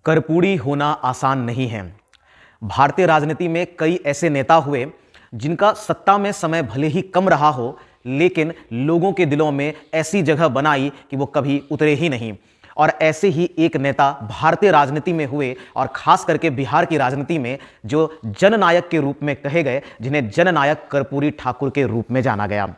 कर्पूरी होना आसान नहीं है। भारतीय राजनीति में कई ऐसे नेता हुए जिनका सत्ता में समय भले ही कम रहा हो, लेकिन लोगों के दिलों में ऐसी जगह बनाई कि वो कभी उतरे ही नहीं। और ऐसे ही एक नेता भारतीय राजनीति में हुए, और खास करके बिहार की राजनीति में जो जननायक के रूप में कहे गए, जिन्हें जननायक कर्पूरी ठाकुर के रूप में जाना गया।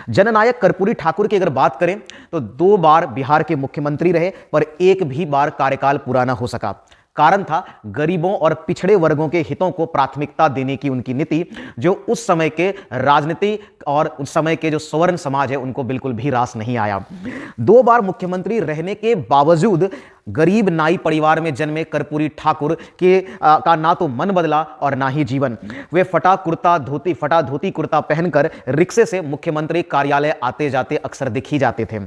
जननायक कर्पूरी ठाकुर की अगर बात करें तो 2 बार बिहार के मुख्यमंत्री रहे, पर एक भी बार कार्यकाल पूरा न हो सका। कारण था गरीबों और पिछड़े वर्गों के हितों को प्राथमिकता देने की उनकी नीति, जो उस समय के राजनीति और उस समय के जो स्वर्ण समाज है उनको बिल्कुल भी रास नहीं आया। 2 बार मुख्यमंत्री रहने के बावजूद गरीब नाई परिवार में जन्मे कर्पूरी ठाकुर का ना तो मन बदला और ना ही जीवन। वे फटा धोती कुर्ता पहनकर रिक्शे से मुख्यमंत्री कार्यालय आते जाते अक्सर दिख ही जाते थे।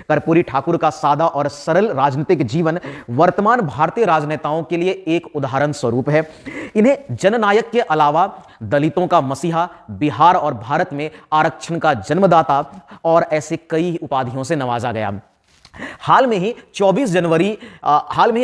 कर्पूरी ठाकुर का सादा और सरल राजनीतिक जीवन वर्तमान भारतीय राजनेताओं के लिए एक उदाहरण स्वरूप है। इन्हें जननायक के अलावा दलितों का मसीहा, बिहार और भारत में आरक्षण का जन्मदाता और ऐसे कई उपाधियों से नवाजा गया। हाल में ही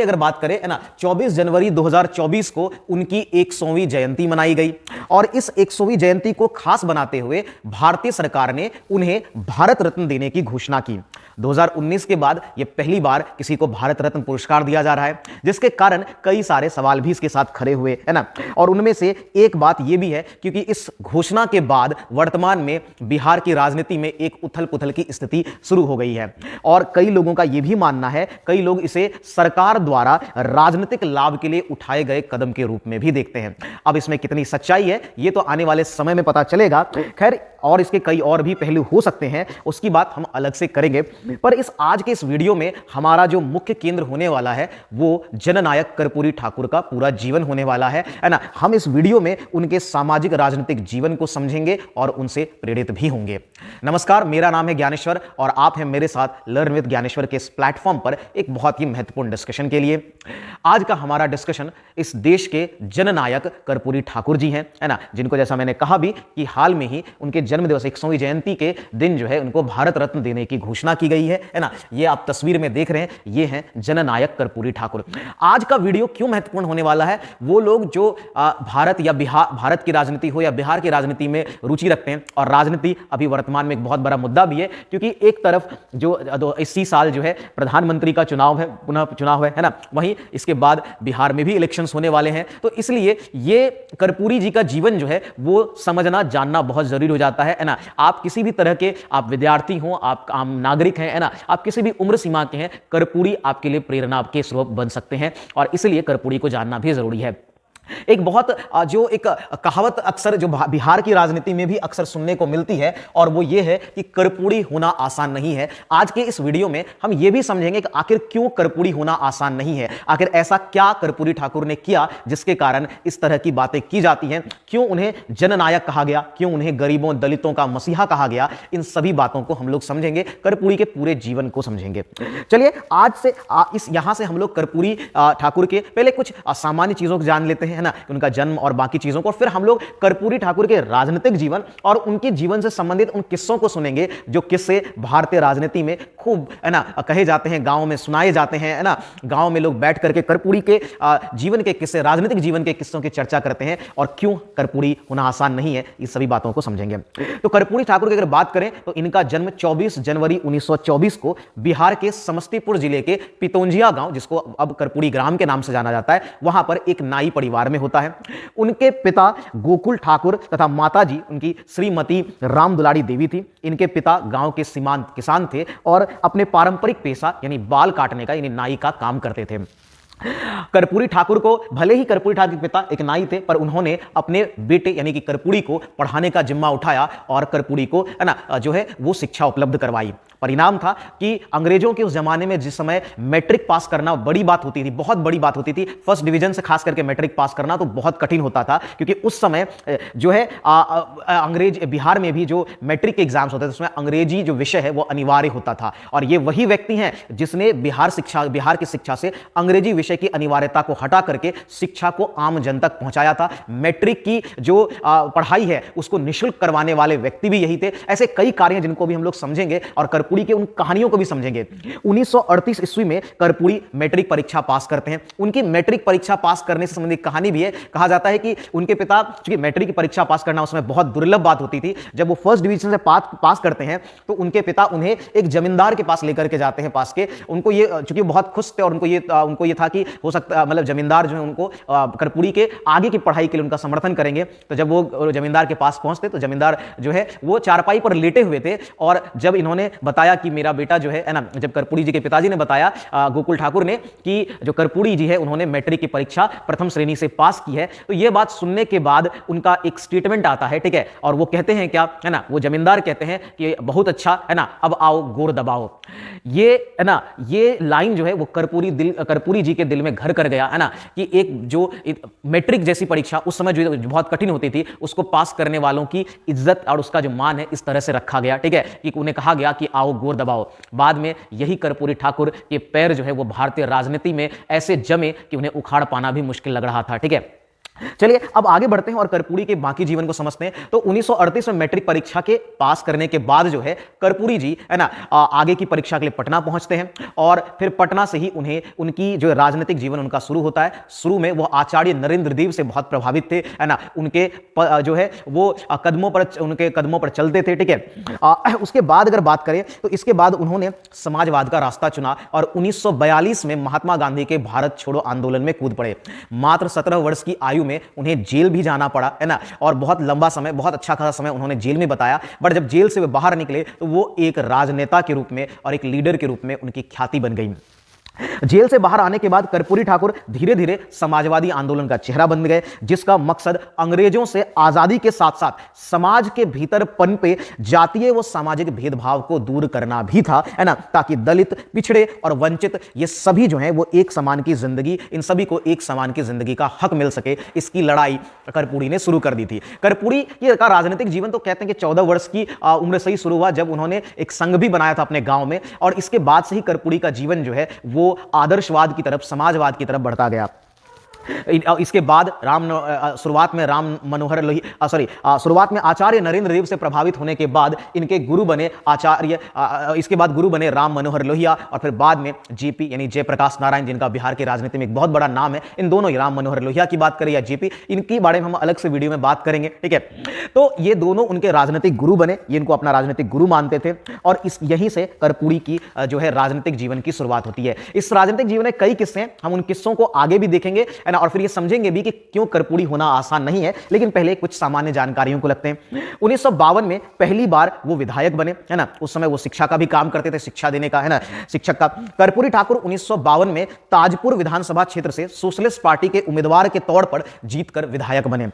अगर बात करें, है ना, 24 जनवरी 2024 को उनकी 100वीं जयंती मनाई गई, और इस 100वीं जयंती को खास बनाते हुए भारतीय सरकार ने उन्हें भारत रत्न देने की घोषणा की। 2019 के बाद यह पहली बार किसी को भारत रत्न पुरस्कार दिया जा रहा है, जिसके कारण कई सारे सवाल भी इसके साथ खड़े हुए, है ना। और उनमें से एक बात यह भी है, क्योंकि इस घोषणा के बाद वर्तमान में बिहार की राजनीति में एक उथल पुथल की स्थिति शुरू हो गई है, और कई लोगों का यह भी मानना है, कई लोग इसे सरकार द्वारा राजनीतिक लाभ के लिए उठाए गए कदम के रूप में भी देखते हैं। अब इसमें कितनी सच्चाई है यह तो आने वाले समय में पता चलेगा। खैर, और इसके कई और भी पहलू हो सकते हैं, उसकी बात हम अलग से करेंगे। पर आज के इस वीडियो में हमारा जो मुख्य केंद्र होने वाला है वो जननायक कर्पूरी ठाकुर का पूरा जीवन होने वाला है ना। हम इस वीडियो में उनके सामाजिक राजनीतिक जीवन को समझेंगे और उनसे प्रेरित भी होंगे। नमस्कार, मेरा नाम है ज्ञानेश्वर और आप हैं मेरे साथ लर्न विद ज्ञानेश्वर के इस प्लेटफॉर्म पर एक बहुत ही महत्वपूर्ण डिस्कशन के लिए। आज का हमारा डिस्कशन इस देश के जननायक कर्पूरी ठाकुर जी हैं, है ना, जिनको जैसा मैंने कहा भी कि हाल में ही उनके जन्म दिवस 100वीं जयंती के दिन जो है उनको भारत रत्न देने की घोषणा की गई है ना। ये आप तस्वीर में देख रहे हैं, ये हैं जननायक कर्पूरी ठाकुर। आज का वीडियो क्यों महत्वपूर्ण होने वाला है? वो लोग जो भारत की राजनीति हो या बिहार की राजनीति में रुचि रखते हैं, और राजनीति अभी वर्तमान में एक बहुत बड़ा मुद्दा भी है, क्योंकि एक तरफ जो इसी साल जो है प्रधानमंत्री का चुनाव है, पुनः चुनाव है ना, वहीं इसके बाद बिहार में भी इलेक्शंस होने वाले हैं। तो इसलिए ये कर्पूरी जी का जीवन जो है वो समझना जानना बहुत जरूरी हो जाता है ना। आप किसी भी तरह के, आप विद्यार्थी हो, आप आम नागरिक हैं, है ना, आप किसी भी उम्र सीमा के हैं, कर्पूरी आपके लिए प्रेरणा के स्रोत बन सकते हैं, और इसलिए कर्पूरी को जानना भी जरूरी है। एक बहुत जो एक कहावत अक्सर जो बिहार की राजनीति में भी अक्सर सुनने को मिलती है, और वो ये है कि कर्पूरी होना आसान नहीं है। आज के इस वीडियो में हम ये भी समझेंगे कि आखिर क्यों कर्पूरी होना आसान नहीं है, आखिर ऐसा क्या कर्पूरी ठाकुर ने किया जिसके कारण इस तरह की बातें की जाती हैं, क्यों उन्हें जननायक कहा गया, क्यों उन्हें गरीबों दलितों का मसीहा कहा गया। इन सभी बातों को हम लोग समझेंगे, कर्पूरी के पूरे जीवन को समझेंगे। चलिए आज से यहां से हम लोग कर्पूरी ठाकुर के पहले कुछ सामान्य चीजों को जान लेते हैं, है ना, उनका जन्म और बाकी चीजों को, फिर हम लोग कर्पूरी ठाकुर के राजनीतिक जीवन और उनके जीवन से संबंधित उन किस्सों को सुनेंगे, जो किस्से भारतीय राजनीति में खूब, है ना, कहे जाते हैं, गांव में सुनाए जाते हैं, है ना। गांव में लोग बैठ करके कर्पूरी के जीवन के किस्से, राजनीतिक जीवन के किस्सों की चर्चा करते हैं, और क्यों कर्पूरी होना आसान नहीं है, इस सभी बातों को समझेंगे। तो कर्पूरी ठाकुर की अगर बात करें तो इनका जन्म 24 जनवरी 1924 को बिहार के समस्तीपुर जिले के पितौंजिया गांव, जिसको अब कर्पूरी ग्राम के नाम से जाना जाता है, वहां पर एक नाई परिवार में होता है। उनके पिता गोकुल ठाकुर तथा माताजी उनकी श्रीमती राम दुलारी देवी थी। इनके पिता गांव के सीमांत किसान थे और अपने पारंपरिक पेशा यानी बाल काटने का यानी नाई का काम करते थे। कर्पूरी ठाकुर को, भले ही कर्पूरी ठाकुर के पिता एक नाई थे, पर उन्होंने अपने बेटे यानी कि कर्पूरी को पढ़ाने का जिम्मा उठाया और कर्पूरी को, है ना, जो है वो शिक्षा उपलब्ध करवाई। परिणाम था कि अंग्रेजों के उस जमाने में जिस समय मैट्रिक पास करना बड़ी बात होती थी, बहुत बड़ी बात होती थी, फर्स्ट डिवीजन से खास करके मैट्रिक पास करना तो बहुत कठिन होता था, क्योंकि उस समय जो है अंग्रेज बिहार में भी जो मैट्रिक के एग्जाम्स होते थे उसमें अंग्रेजी जो विषय है वो अनिवार्य होता था, और ये वही व्यक्ति हैं जिसने बिहार की शिक्षा से अंग्रेजी विषय की अनिवार्यता को हटा करके शिक्षा को आम जन तक पहुंचाया था। मैट्रिक की जो पढ़ाई है उसको निःशुल्क करवाने वाले व्यक्ति भी यही थे। ऐसे कई कार्य हैं जिनको भी हम लोग समझेंगे और कर्पूरी के उन कहानियों को भी समझेंगे। 1938 ईस्वी में कर्पूरी मैट्रिक परीक्षा पास करते हैं। उनकी मैट्रिक परीक्षा पास करने से संबंधित कहानी भी है। कहा जाता है कि उनके पिता, चूंकि मैट्रिक की परीक्षा पास करना उसमें बहुत दुर्लभ बात होती थी, जब वो फर्स्ट डिवीजन से पास करते हैं तो उनके पिता उन्हें एक जमींदार के पास लेकर के जाते हैं पास के। उनको ये, चूंकि बहुत खुश थे और उनको ये था कि हो सकता, मतलब जमींदार जो है उनको कर्पूरी के आगे की पढ़ाई के लिए उनका समर्थन करेंगे। तो जब वो जमींदार के पास पहुंचते तो जमींदार जो है वो चारपाई पर लेटे हुए थे, और जब इन्होंने बताया कि मेरा बेटा जो है ना, जब कर्पूरी जी के पिताजी ने बताया गोकुल ठाकुर ने कि जो कर्पूरी जी है उन्होंने मैट्रिक की परीक्षा प्रथम श्रेणी से पास की है, तो यह बात सुनने के बाद उनका एक स्टेटमेंट आता है, ठीक है, और वो कहते हैं क्या, है ना, वो जमींदार कहते हैं कि बहुत अच्छा है ना, अब आओ गोर दबाओ। ये है ना, ये लाइन जो है वो कर्पूरी जी के दिल में घर कर गया, है ना, कि एक जो मैट्रिक जैसी परीक्षा उस समय जो बहुत कठिन होती थी उसको पास करने वालों की इज्जत और उसका जो मान है इस तरह से रखा गया, ठीक है, कि उन्हें कहा गया कि आओ गोर दबाओ। बाद में यही कर्पूरी ठाकुर के पैर जो है वो भारतीय राजनीति में ऐसे जमे कि उन्हें उखाड़ पाना भी मुश्किल लग रहा था, ठीक है। चलिए अब आगे बढ़ते हैं और कर्पूरी के बाकी जीवन को समझते हैं। तो 1938 में मैट्रिक परीक्षा के पास करने के बाद जो है कर्पूरी जी, है ना, आगे की परीक्षा के लिए पटना पहुंचते हैं, और फिर पटना से ही उन्हें उनकी जो राजनीतिक जीवन उनका शुरू होता है। शुरू में वो आचार्य नरेंद्र देव से बहुत प्रभावित थे, है ना, उनके जो है वो उनके कदमों पर चलते थे, ठीक है। उसके बाद अगर बात करें तो इसके बाद उन्होंने समाजवाद का रास्ता चुना और 1942 में महात्मा गांधी के भारत छोड़ो आंदोलन में कूद पड़े। मात्र 17 वर्ष की आयु में उन्हें जेल भी जाना पड़ा, है ना, और बहुत लंबा समय, बहुत अच्छा खासा समय उन्होंने जेल में बताया। बट जब जेल से वे बाहर निकले तो वो एक राजनेता के रूप में और एक लीडर के रूप में उनकी ख्याति बन गई। जेल से बाहर आने के बाद कर्पूरी ठाकुर धीरे धीरे समाजवादी आंदोलन का चेहरा बन गए, जिसका मकसद अंग्रेजों से आजादी के साथ साथ समाज के भीतर पनपे जातीय व सामाजिक भेदभाव को दूर करना भी था, है ना, ताकि दलित, पिछड़े और वंचित ये सभी जो हैं वो एक समान की जिंदगी, इन सभी को एक समान की जिंदगी का हक मिल सके। इसकी लड़ाई कर्पूरी ने शुरू कर दी थी। कर्पूरी का राजनीतिक जीवन तो कहते हैं कि 14 वर्ष की उम्र से ही शुरू हुआ, जब उन्होंने एक संघ भी बनाया था अपने गांव में, और इसके बाद से ही कर्पूरी का जीवन जो है वो आदर्शवाद की तरफ, समाजवाद की तरफ बढ़ता गया। इसके बाद शुरुआत में आचार्य नरेंद्र देव से प्रभावित होने के बाद इनके गुरु बने इसके बाद गुरु बने राम मनोहर लोहिया, और फिर बाद में जेपी यानी जयप्रकाश नारायण, जिनका बिहार के राजनीति में एक बहुत बड़ा नाम है। इन दोनों, राम मनोहर लोहिया की बात करें या जेपी, इनके बारे में हम अलग से वीडियो में बात करेंगे, ठीक है। तो ये दोनों उनके राजनीतिक गुरु बने, ये इनको अपना राजनीतिक गुरु मानते थे, और यहीं से कर्पूरी की जो है राजनीतिक जीवन की शुरुआत होती है। इस राजनीतिक जीवन में कई किस्से हैं, हम उन किस्सों को आगे भी देखेंगे, है ना, और फिर ये समझेंगे भी कि क्यों कर्पूरी होना आसान नहीं है। लेकिन पहले कुछ सामान्य जानकारियों को लगते हैं। 1952 में पहली बार वो विधायक बने, है ना, उस समय वो शिक्षा का भी काम करते थे, शिक्षा देने का, है ना, शिक्षक का। कर्पूरी ठाकुर 1952 में ताजपुर विधानसभा क्षेत्र से सोशलिस्ट पार्टी के उम्मीदवार के तौर पर जीतकर विधायक बने।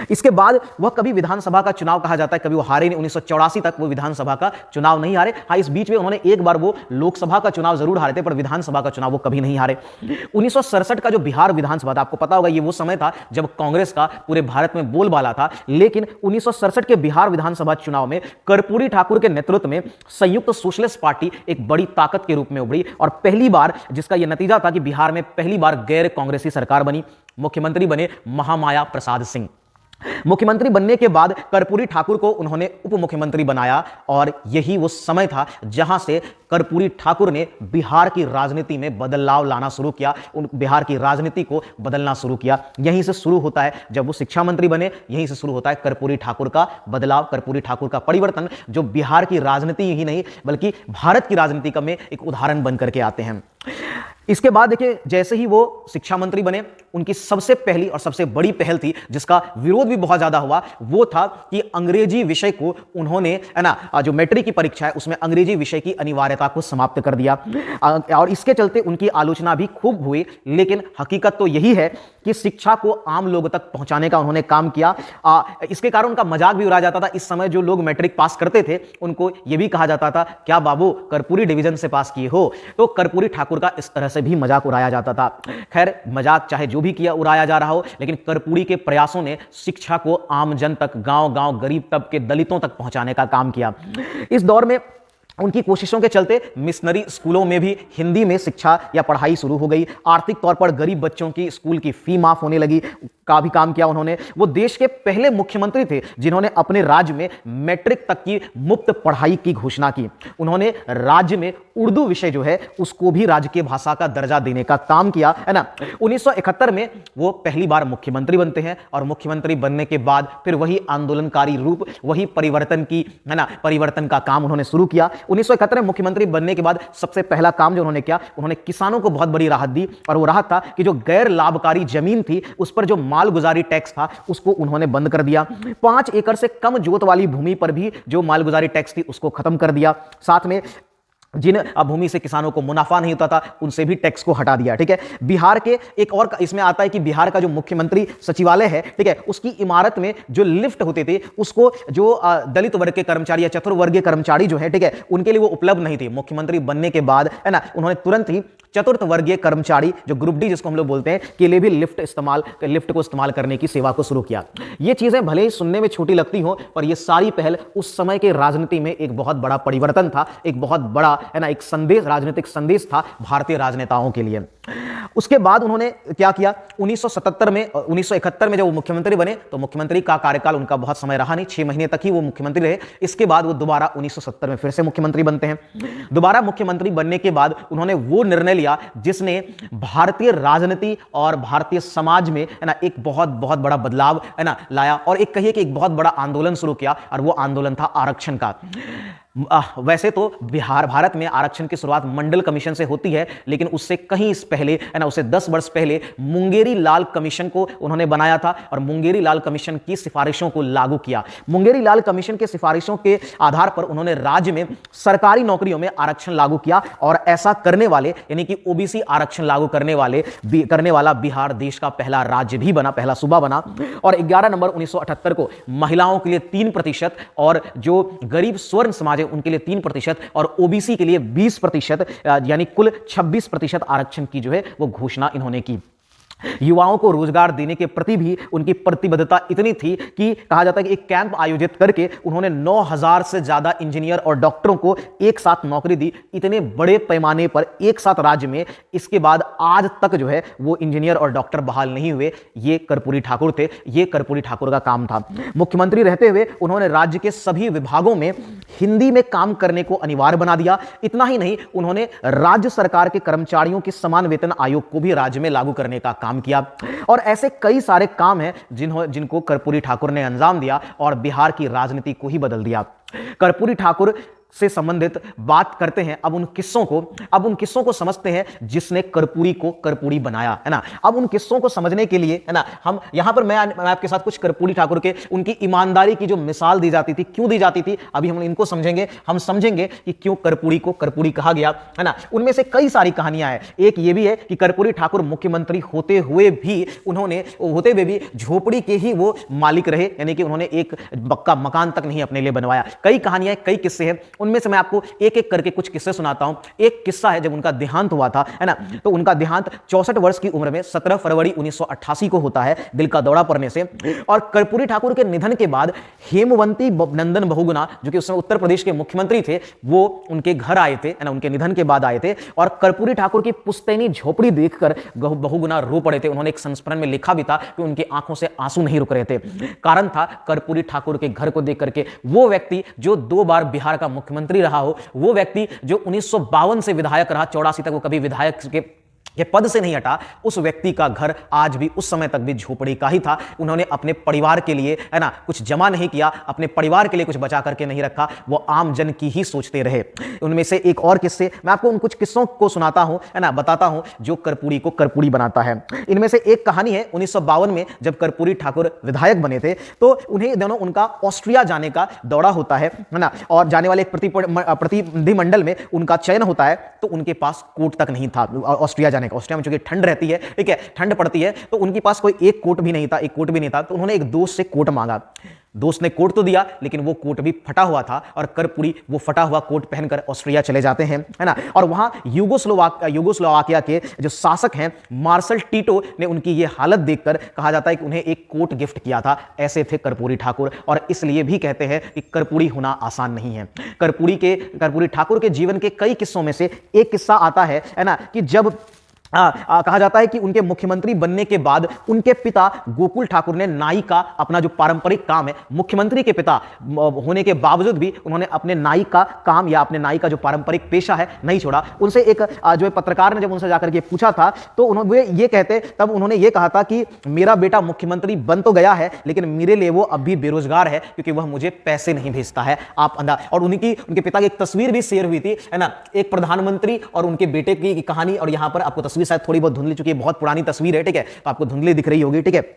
इसके बाद वह कभी विधानसभा का चुनाव, कहा जाता है, कभी वो हारे नहीं। 1984 तक वो विधानसभा का चुनाव नहीं हारे। हाँ, इस बीच में उन्होंने एक बार वो लोकसभा का चुनाव जरूर हारे थे, पर विधानसभा का चुनाव वो कभी नहीं हारे। 1967 का जो बिहार विधानसभा था, आपको पता होगा, ये वो समय था जब कांग्रेस का पूरे भारत में बोलबाला था। लेकिन 1967 के बिहार विधानसभा चुनाव में कर्पूरी ठाकुर के नेतृत्व में संयुक्त सोशलिस्ट पार्टी एक बड़ी ताकत के रूप में उभरी, और पहली बार जिसका यह नतीजा था कि बिहार में पहली बार गैर कांग्रेसी सरकार बनी। मुख्यमंत्री बने महामाया प्रसाद सिंह। मुख्यमंत्री बनने के बाद कर्पूरी ठाकुर को उन्होंने उप मुख्यमंत्री बनाया, और यही वो समय था जहां से कर्पूरी ठाकुर ने बिहार की राजनीति में बदलाव लाना शुरू किया, बिहार की राजनीति को बदलना शुरू किया। यहीं से शुरू होता है, जब वो शिक्षा मंत्री बने, यहीं से शुरू होता है कर्पूरी ठाकुर का बदलाव, कर्पूरी ठाकुर का परिवर्तन, जो बिहार की राजनीति ही नहीं बल्कि भारत की राजनीति का में एक उदाहरण बन करके आते हैं। इसके बाद देखिए, जैसे ही वो शिक्षा मंत्री बने, उनकी सबसे पहली और सबसे बड़ी पहल थी, जिसका विरोध भी बहुत ज्यादा हुआ, वो था कि अंग्रेजी विषय को उन्होंने, है ना, जो मैट्रिक की परीक्षा है उसमें अंग्रेजी विषय की अनिवार्यता को समाप्त कर दिया, और इसके चलते उनकी आलोचना भी खूब हुई। लेकिन हकीकत तो यही है कि शिक्षा को आम लोगों तक पहुंचाने का उन्होंने काम किया। इसके कारण उनका मजाक भी उड़ाया जाता था। इस समय जो लोग मैट्रिक पास करते थे उनको यह भी कहा जाता था, क्या बाबू कर्पूरी डिवीजन से पास किए हो? तो कर्पूरी ठाकुर का इस तरह से भी मजाक उड़ाया जाता था। खैर, मजाक चाहे जो भी किया उड़ाया जा रहा हो, लेकिन कर्पूरी के प्रयासों ने शिक्षा को आम जन तक, गांव गांव, गरीब तबके, दलितों तक पहुंचाने का काम किया। इस दौर में उनकी कोशिशों के चलते मिशनरी स्कूलों में भी हिंदी में शिक्षा या पढ़ाई शुरू हो गई। आर्थिक तौर पर गरीब बच्चों की स्कूल की फी माफ होने लगी, का भी काम किया उन्होंने। वो देश के पहले मुख्यमंत्री थे जिन्होंने अपने राज्य में मैट्रिक तक की मुफ्त पढ़ाई की घोषणा की। उन्होंने राज्य में उर्दू विषय जो है उसको भी राजकीय भाषा का दर्जा देने का काम किया, है ना। 1971 में वो पहली बार मुख्यमंत्री बनते हैं और मुख्यमंत्री बनने के बाद फिर वही आंदोलनकारी रूप, वही परिवर्तन की, है ना, परिवर्तन का काम उन्होंने शुरू किया। 1971 में मुख्यमंत्री बनने के बाद सबसे पहला काम जो उन्होंने किया, उन्होंने किसानों को बहुत बड़ी राहत दी, और वो राहत था कि जो गैर लाभकारी जमीन थी उस पर जो मालगुजारी टैक्स था उसको उन्होंने बंद कर दिया। 5 एकड़ से कम जोत वाली भूमि पर भी जो मालगुजारी टैक्स थी उसको खत्म कर दिया। साथ में जिन भूमि से किसानों को मुनाफा नहीं होता था उनसे भी टैक्स को हटा दिया, ठीक है। बिहार के एक और इसमें आता है कि बिहार का जो मुख्यमंत्री सचिवालय है, ठीक है, उसकी इमारत में जो लिफ्ट होते थे उसको जो दलित वर्ग के कर्मचारी या चतुर्वर्गीय कर्मचारी जो है, ठीक है, उनके लिए वो उपलब्ध नहीं थी। मुख्यमंत्री बनने के बाद, है ना, उन्होंने तुरंत ही चतुर्थ वर्गीय कर्मचारी जो ग्रुप डी जिसको हम लोग बोलते हैं के लिए भी लिफ्ट को इस्तेमाल करने की सेवा को शुरू किया। ये चीजें भले ही सुनने में छोटी लगती हो पर ये सारी पहल उस समय के राजनीति में एक बहुत बड़ा परिवर्तन था, एक बहुत बड़ा, है ना, एक संदेश, राजनीतिक संदेश था भारतीय राजनेताओं के लिए। उसके बाद उन्होंने क्या किया, 1971 में जब वो मुख्यमंत्री बने तो मुख्यमंत्री का कार्यकाल उनका बहुत समय रहा नहीं, 6 महीने तक ही वो मुख्यमंत्री रहे। इसके बाद वो दोबारा 1970 में फिर से मुख्यमंत्री बनते हैं। दोबारा मुख्यमंत्री बनने के बाद उन्होंने वो निर्णय लिया जिसने भारतीय राजनीति और भारतीय समाज में, है ना, एक बहुत बहुत बड़ा बदलाव, है ना, लाया, और एक कहिए कि एक बहुत बड़ा आंदोलन शुरू किया, और वो आंदोलन था आरक्षण का। वैसे तो भारत में आरक्षण की शुरुआत मंडल कमीशन से होती है, लेकिन उससे कहीं पहले, है ना, उससे 10 वर्ष पहले मुंगेरी लाल कमीशन को उन्होंने बनाया था और मुंगेरी लाल कमीशन की सिफारिशों को लागू किया। मुंगेरी लाल कमीशन के सिफारिशों के आधार पर उन्होंने राज्य में सरकारी नौकरियों में आरक्षण लागू किया, और ऐसा करने वाले, यानी कि ओबीसी आरक्षण लागू करने वाला बिहार देश का पहला राज्य भी बना, पहला सूबा बना। और 11 नवंबर 1978 को महिलाओं के लिए 3% और जो गरीब स्वर्ण समाज उनके लिए 3% और ओबीसी के लिए 20%, यानी कुल 26% आरक्षण की जो है वो घोषणा इन्होंने की। युवाओं को रोजगार देने के प्रति भी उनकी प्रतिबद्धता इतनी थी कि कहा जाता है कि एक कैंप आयोजित करके उन्होंने 9000 से ज्यादा इंजीनियर और डॉक्टरों को एक साथ नौकरी दी, इतने बड़े पैमाने पर एक साथ राज्य में। इसके बाद आज तक जो है वो इंजीनियर और डॉक्टर बहाल नहीं हुए। ये कर्पूरी ठाकुर थे, ये कर्पूरी ठाकुर का काम था। मुख्यमंत्री रहते हुए उन्होंने राज्य के सभी विभागों में हिंदी में काम करने को अनिवार्य बना दिया। इतना ही नहीं, उन्होंने राज्य सरकार के कर्मचारियों के समान वेतन आयोग को भी राज्य में लागू करने का काम किया। और ऐसे कई सारे काम हैं जिनको कर्पूरी ठाकुर ने अंजाम दिया और बिहार की राजनीति को ही बदल दिया। कर्पूरी ठाकुर से संबंधित बात करते हैं अब उन किस्सों को समझते हैं जिसने कर्पूरी को कर्पूरी बनाया, है ना। अब उन किस्सों को समझने के लिए, है ना, हम यहां पर मैं आपके साथ कुछ कर्पूरी ठाकुर के उनकी ईमानदारी की जो मिसाल दी जाती थी, क्यों दी जाती थी, अभी हम इनको समझेंगे। हम समझेंगे कि क्यों कर्पूरी को कर्पूरी कहा गया, है ना। उनमें से कई सारी कहानियां हैं। एक ये भी है कि कर्पूरी ठाकुर मुख्यमंत्री होते हुए भी झोपड़ी के ही वो मालिक रहे, यानी कि उन्होंने एक पक्का मकान तक नहीं अपने लिए बनवाया। कई कहानियां, कई किस्से हैं, उनमें से मैं आपको एक एक करके कुछ किस्से सुनाता हूं। एक किस्सा है जब उनका देहांत हुआ था, है ना, तो उनका देहांत 64 वर्ष की उम्र में 17 फरवरी 1988 को होता है, दिल का दौरा पड़ने से। और कर्पूरी ठाकुर के निधन के बाद हेमवंती नंदन बहुगुणा, जो कि उस समय उत्तर प्रदेश के मुख्यमंत्री थे, वो उनके घर आए थे, है ना, उनके निधन के बाद आए थे। और कर्पूरी ठाकुर की पुश्तैनी झोपड़ी देखकर बहुगुणा रो पड़े थे। उन्होंने एक संस्मरण में लिखा भी था कि उनकी आंखों से आंसू नहीं रुक रहे थे। कारण था कर्पूरी ठाकुर के घर को देख करके वो व्यक्ति जो 2 बार बिहार का मुख्यमंत्री रहा हो, वो व्यक्ति जो 1952 से विधायक रहा, 84 तक वो कभी विधायक के पद से नहीं हटा, उस व्यक्ति का घर आज भी उस समय तक भी झोपड़ी का ही था। उन्होंने अपने परिवार के लिए, है ना, कुछ जमा नहीं किया, अपने परिवार के लिए कुछ बचा करके नहीं रखा, वो आम जन की ही सोचते रहे। उनमें से एक और किस्से मैं आपको उन कुछ किस्सों को सुनाता हूं, है ना, बताता हूं जो कर्पूरी को कर्पूरी बनाता है। इनमें से एक कहानी है 1952 में जब कर्पूरी ठाकुर विधायक बने थे तो उन्हें दोनों उनका ऑस्ट्रिया जाने का दौरा होता है ना, और जाने वाले एक प्रतिनिधिमंडल में उनका चयन होता है। तो उनके पास कोट तक नहीं था ऑस्ट्रिया जाने का। ऑस्ट्रिया में चूंकि ठंड रहती है, ठीक है, ठंड पड़ती है, तो उनके पास कोई एक कोट भी नहीं था, तो उन्होंने एक दोस्त से कोट मांगा। दोस्त ने कोट तो दिया, लेकिन वो कोट भी फटा हुआ था और कर्पूरी वो फटा हुआ कोट पहनकर ऑस्ट्रिया चले जाते हैं, है ना। और वहां यूगोस्लोवाकिया के जो शासक हैं मार्शल टीटो ने उनकी ये हालत देखकर कहा जाता है कि उन्हें एक कोट गिफ्ट किया था। ऐसे थे कर्पूरी ठाकुर, और इसलिए भी कहते हैं कि कर्पूरी होना आसान नहीं है। कर्पूरी ठाकुर के जीवन के कई किस्सों में से एक किस्सा आता है ना, कि जब कहा जाता है कि उनके मुख्यमंत्री बनने के बाद उनके पिता गोकुल ठाकुर ने नाई का अपना जो पारंपरिक काम है, मुख्यमंत्री के पिता होने के बावजूद भी उन्होंने अपने नाई का काम या अपने नाई का जो पारंपरिक पेशा है नहीं छोड़ा। उनसे एक जो पत्रकार ने जब उनसे जाकर के पूछा था तो उन्होंने ये कहते, तब उन्होंने ये कहा था कि मेरा बेटा मुख्यमंत्री बन तो गया है, लेकिन मेरे लिए वो अब भी बेरोजगार है क्योंकि वह मुझे पैसे नहीं भेजता है। आप और उनके पिता की एक तस्वीर भी शेयर हुई थी, है ना, एक प्रधानमंत्री और उनके बेटे की कहानी। और यहां पर आपको तस्वीर शायद थोड़ी बहुत धुंधली, चुकी है, बहुत पुरानी तस्वीर है, ठीक है, तो आपको धुंधली दिख रही होगी, ठीक है।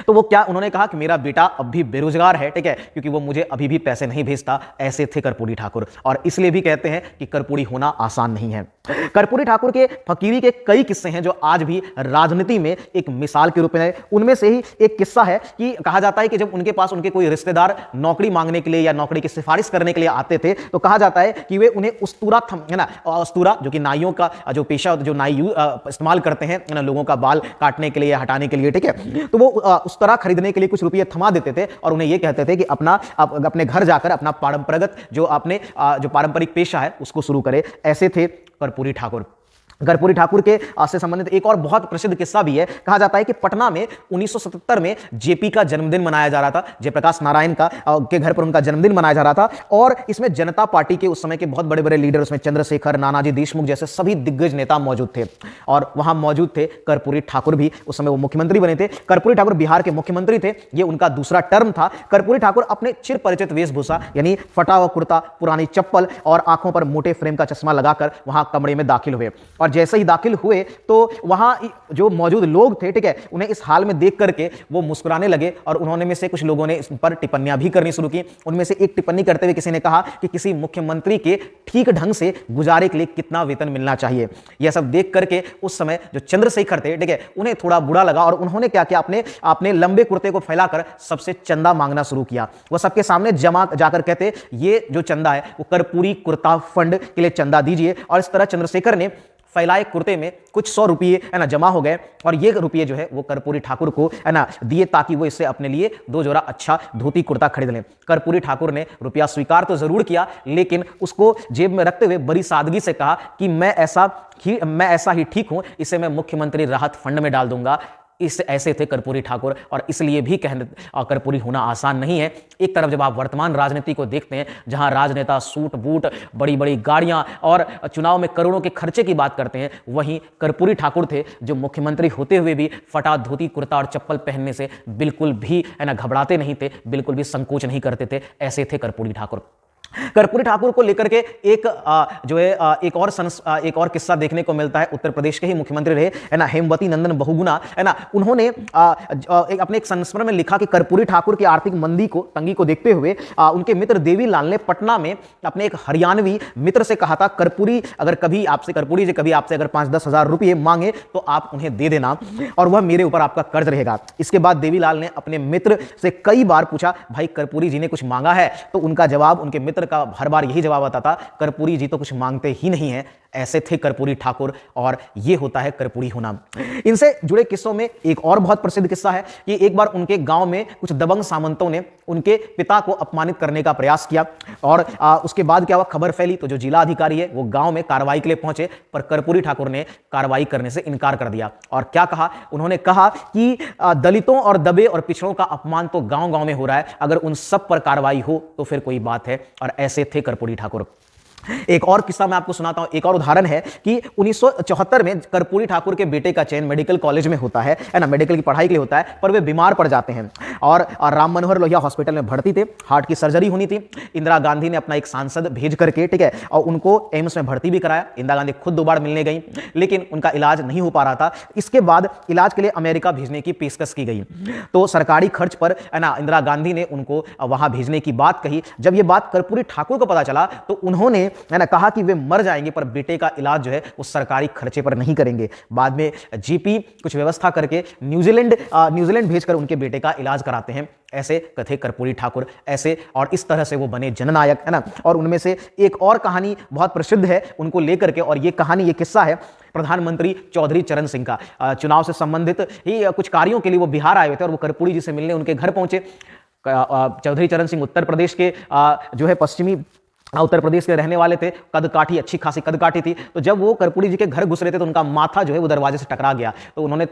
तो वो क्या उन्होंने कहा कि मेरा बेटा अब भी बेरोजगार है, ठीक है, क्योंकि वो मुझे अभी भी पैसे नहीं भेजता। ऐसे थे कर्पूरी ठाकुर, और इसलिए भी कहते हैं कि कर्पूरी होना आसान नहीं है। कर्पूरी ठाकुर के फकीरी के कई किस्से हैं जो आज भी राजनीति में एक मिसाल के रूप में है। उनमें से ही एक किस्सा है कि कहा जाता है कि जब उनके पास उनके कोई रिश्तेदार नौकरी मांगने के लिए या नौकरी की सिफारिश करने के लिए आते थे, तो कहा जाता है कि वे उन्हें उस्तूरा, है ना, उस्तूरा जो कि नाइयों का जो पेशा, जो नाई इस्तेमाल करते हैं ना, लोगों का बाल काटने के लिए या हटाने के लिए, ठीक है, तो वो उस तरह खरीदने के लिए कुछ रुपये थमा देते थे और उन्हें यह कहते थे कि अपने घर जाकर अपना परंपरागत जो पारंपरिक पेशा है उसको शुरू करें। ऐसे थे कर्पूरी ठाकुर। कर्पूरी ठाकुर के से संबंधित एक और बहुत प्रसिद्ध किस्सा भी है। कहा जाता है कि पटना में 1977 में जेपी का जन्मदिन मनाया जा रहा था, जयप्रकाश नारायण के घर पर उनका जन्मदिन मनाया जा रहा था, और इसमें जनता पार्टी के उस समय के बहुत बड़े बड़े लीडर, उसमें चंद्रशेखर, नानाजी देशमुख जैसे सभी दिग्गज नेता मौजूद थे, और वहां मौजूद थे कर्पूरी ठाकुर भी। उस समय वो मुख्यमंत्री बने थे। कर्पूरी ठाकुर बिहार के मुख्यमंत्री थे, ये उनका दूसरा टर्म था। कर्पूरी ठाकुर अपने चिर परिचित वेशभूषा यानी फटा हुआ कुर्ता, पुरानी चप्पल और आंखों पर मोटे फ्रेम का चश्मा लगाकर वहां कमरे में दाखिल हुए, और जैसे ही दाखिल हुए तो वहां जो मौजूद लोग थे, ठीक है, उन्हें इस हाल में देख करके वो मुस्कुराने लगे, और उन्होंने में से कुछ लोगों ने इस पर टिप्पणियां भी करनी शुरू की। उनमें से एक टिप्पणी करते हुए किसी ने कहा कि किसी मुख्यमंत्री के ठीक ढंग से गुजारे के लिए कितना वेतन मिलना चाहिए। यह सब देख करके उस समय जो चंद्रशेखर थे, ठीक है, उन्हें थोड़ा बुरा लगा, और उन्होंने क्या किया, अपने लंबे कुर्ते को फैलाकर सबसे चंदा मांगना शुरू किया। वो सबके सामने जमा जाकर कहते, ये जो चंदा है वो कर्पूरी कुर्ता फंड के लिए चंदा दीजिए। और इस तरह चंद्रशेखर ने फैलाए कुर्ते में कुछ 100 रुपये, है ना, जमा हो गए, और ये रुपये जो है वो कर्पूरी ठाकुर को, है ना, दिए ताकि वो इससे अपने लिए 2 जोड़ा अच्छा धोती कुर्ता खरीद लें। कर्पूरी ठाकुर ने रुपया स्वीकार तो जरूर किया, लेकिन उसको जेब में रखते हुए बड़ी सादगी से कहा कि मैं ऐसा ही ठीक हूं, इसे मैं मुख्यमंत्री राहत फंड में डाल दूंगा। ऐसे थे कर्पूरी ठाकुर, और इसलिए भी कर्पूरी होना आसान नहीं है। एक तरफ जब आप वर्तमान राजनीति को देखते हैं, जहां राजनेता सूट बूट, बड़ी बड़ी गाड़ियां और चुनाव में करोड़ों के खर्चे की बात करते हैं, वहीं कर्पूरी ठाकुर थे जो मुख्यमंत्री होते हुए भी फटा धोती कुर्ता और चप्पल पहनने से बिल्कुल भी, है ना, घबराते नहीं थे, बिल्कुल भी संकोच नहीं करते थे। ऐसे थे कर्पूरी ठाकुर। कर्पूरी ठाकुर को लेकर के एक और किस्सा देखने को मिलता है। उत्तर प्रदेश के ही मुख्यमंत्री रहे, है ना, हेमवती नंदन बहुगुणा, है ना, उन्होंने अपने एक संस्मरण में लिखा कि कर्पूरी ठाकुर की आर्थिक तंगी को देखते हुए उनके मित्र देवीलाल ने पटना में अपने एक हरियाणवी मित्र से कहा था, कर्पूरी जी कभी आपसे अगर 5-10 हजार रुपये मांगे तो आप उन्हें दे देना, और वह मेरे ऊपर आपका कर्ज रहेगा। इसके बाद देवीलाल ने अपने मित्र से कई बार पूछा, भाई कर्पूरी जी ने कुछ मांगा है? तो उनका जवाब, उनके मित्र का हर बार यही जवाब आता था, कर्पूरी जी तो कुछ मांगते ही नहीं है। ऐसे थे कर्पूरी ठाकुर, और ये होता है कर्पूरी होना। इनसे जुड़े किस्सों में एक और बहुत प्रसिद्ध किस्सा है कि एक बार उनके गांव में कुछ दबंग सामंतों ने उनके पिता को अपमानित करने का प्रयास किया, और उसके बाद क्या हुआ, खबर फैली, तो जो जिला अधिकारी है वो गांव में कार्रवाई के लिए पहुंचे, पर कर्पूरी ठाकुर ने कार्रवाई करने से इनकार कर दिया। और क्या कहा, उन्होंने कहा कि दलितों और दबे और पिछड़ों का अपमान तो गांव गांव में हो रहा है, अगर उन सब पर कार्रवाई हो तो फिर कोई बात है। और ऐसे थे कर्पूरी ठाकुर। एक और किस्सा मैं आपको सुनाता हूं। एक और उदाहरण है कि 1974 में कर्पूरी ठाकुर के बेटे का चयन मेडिकल कॉलेज में होता है ना, मेडिकल की पढ़ाई के लिए होता है, पर वे बीमार पड़ जाते हैं और राम मनोहर लोहिया हॉस्पिटल में भर्ती थे। हार्ट की सर्जरी होनी थी। इंदिरा गांधी ने अपना एक सांसद भेज करके, ठीक है, और उनको एम्स में भर्ती भी कराया। इंदिरा गांधी खुद 2 बार मिलने गई, लेकिन उनका इलाज नहीं हो पा रहा था। इसके बाद इलाज के लिए अमेरिका भेजने की पेशकश की गई, तो सरकारी खर्च पर, है ना, इंदिरा गांधी ने उनको वहां भेजने की बात कही। जब यह बात कर्पूरी ठाकुर को पता चला तो उन्होंने है ना, कहा कि वे मर जाएंगे पर बेटे का इलाज जो है वो सरकारी खर्चे पर नहीं करेंगे। बाद में जीपी कुछ व्यवस्था करके न्यूजीलैंड भेजकर उनके बेटे का इलाज कराते हैं। ऐसे कथे कर्पूरी ठाकुर, ऐसे और इस तरह से वो बने जननायक, है ना। और उनमें से एक और कहानी बहुत प्रसिद्ध है उनको लेकर के, और ये कहानी, ये किस्सा है प्रधानमंत्री चौधरी चरण सिंह का। चुनाव से संबंधित ही कुछ कार्यों के लिए वो बिहार आए हुए थे और वो कर्पूरी जी से मिलने उनके घर पहुंचे। चौधरी चरण सिंह उत्तर प्रदेश के जो है पश्चिमी उत्तर प्रदेश के रहने वाले थे, कदकाठी, अच्छी खासी कदकाठी थी। तो जब वो कर्पूरी जी के घर घुस रहे थे तो उनका माथा जो है वो दरवाजे से टकरा गया। तो उन्होंने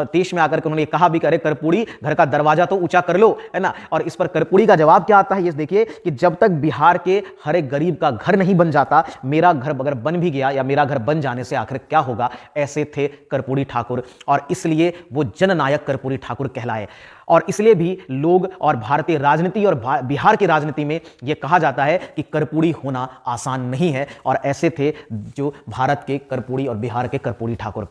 तेज में आकर के उन्होंने कहा भी, करे कर्पूरी घर का दरवाजा तो ऊंचा कर लो, है ना। और इस पर कर्पूरी का जवाब क्या आता है, ये देखिए कि जब तक बिहार के हर एक गरीब का घर नहीं बन जाता, मेरा घर अगर बन भी गया या मेरा घर बन जाने से आखिर क्या होगा। ऐसे थे कर्पूरी ठाकुर और इसलिए वो जननायक कर्पूरी ठाकुर कहलाए। और इसलिए भी लोग और भारतीय राजनीति और बिहार की राजनीति में यह कहा जाता है कि कर्पूरी होना आसान नहीं है। और ऐसे थे जो भारत के कर्पूरी और बिहार के कर्पूरी ठाकुर।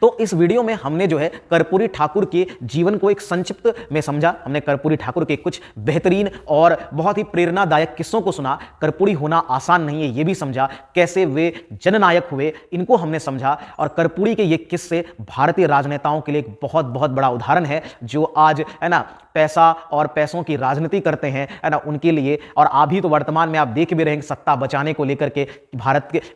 तो इस वीडियो में हमने जो है कर्पूरी ठाकुर के जीवन को एक संक्षिप्त में समझा। हमने कर्पूरी ठाकुर के कुछ बेहतरीन और बहुत ही प्रेरणादायक किस्सों को सुना। कर्पूरी होना आसान नहीं है ये भी समझा, कैसे वे जननायक हुए इनको हमने समझा। और कर्पूरी के ये किस्से भारतीय राजनेताओं के लिए एक बहुत बहुत बड़ा उदाहरण है, जो आज, है ना, पैसा और पैसों की राजनीति करते हैं, है ना, उनके लिए। और अभी तो वर्तमान में आप देख भी रहे हैं सत्ता बचाने को लेकर के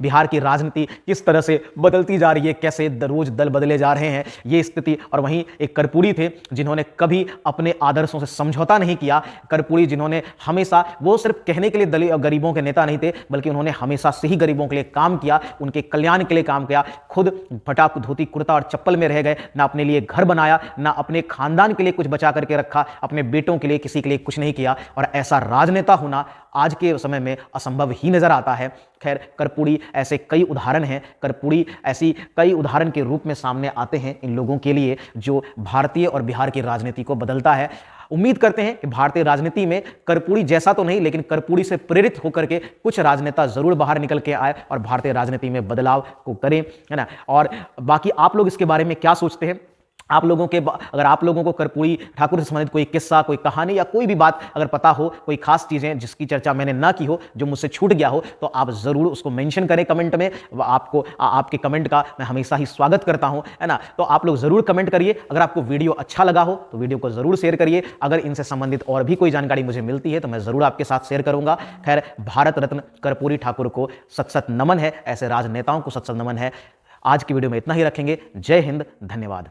बिहार की राजनीति किस तरह से बदलती जा रही है, कैसे रोज दल बदले जा रहे हैं, ये स्थिति। और वहीं एक कर्पूरी थे जिन्होंने कभी अपने आदर्शों से समझौता नहीं किया। कर्पूरी जिन्होंने हमेशा, वो सिर्फ कहने के लिए दलित और गरीबों के नेता नहीं थे, बल्कि उन्होंने हमेशा से ही गरीबों के लिए काम किया, उनके कल्याण के लिए काम किया। खुद फटा धोती कुर्ता और चप्पल में रह गए, ना अपने लिए घर बनाया, ना अपने खानदान के लिए कुछ बचा करके रखा, अपने बेटों के लिए, किसी के लिए कुछ नहीं किया। और ऐसा राजनेता होना आज के समय में असंभव ही नजर आता है। खैर, कर्पूरी ऐसे कई उदाहरण हैं, कर्पूरी ऐसी कई उदाहरण के रूप में सामने आते हैं इन लोगों के लिए, जो भारतीय और बिहार की राजनीति को बदलता है। उम्मीद करते हैं कि भारतीय राजनीति में कर्पूरी जैसा तो नहीं, लेकिन कर्पूरी से प्रेरित होकर के कुछ राजनेता जरूर बाहर निकल के आए और भारतीय राजनीति में बदलाव को करें, है ना। और बाकी आप लोग इसके बारे में क्या सोचते हैं? अगर आप लोगों को कर्पूरी ठाकुर से संबंधित कोई किस्सा, कोई कहानी या कोई भी बात अगर पता हो, कोई खास चीजें जिसकी चर्चा मैंने ना की हो, जो मुझसे छूट गया हो, तो आप जरूर उसको मेंशन करें कमेंट में। आपके कमेंट का मैं हमेशा ही स्वागत करता हूं, है ना। तो आप लोग जरूर कमेंट करिए। अगर आपको वीडियो अच्छा लगा हो तो वीडियो को जरूर शेयर करिए। अगर इनसे संबंधित और भी कोई जानकारी मुझे मिलती है तो मैं जरूर आपके साथ शेयर करूंगा। खैर, भारत रत्न कर्पूरी ठाकुर को सत सत नमन है, ऐसे राजनेताओं को सत सत नमन है। आज की वीडियो में इतना ही रखेंगे। जय हिंद, धन्यवाद।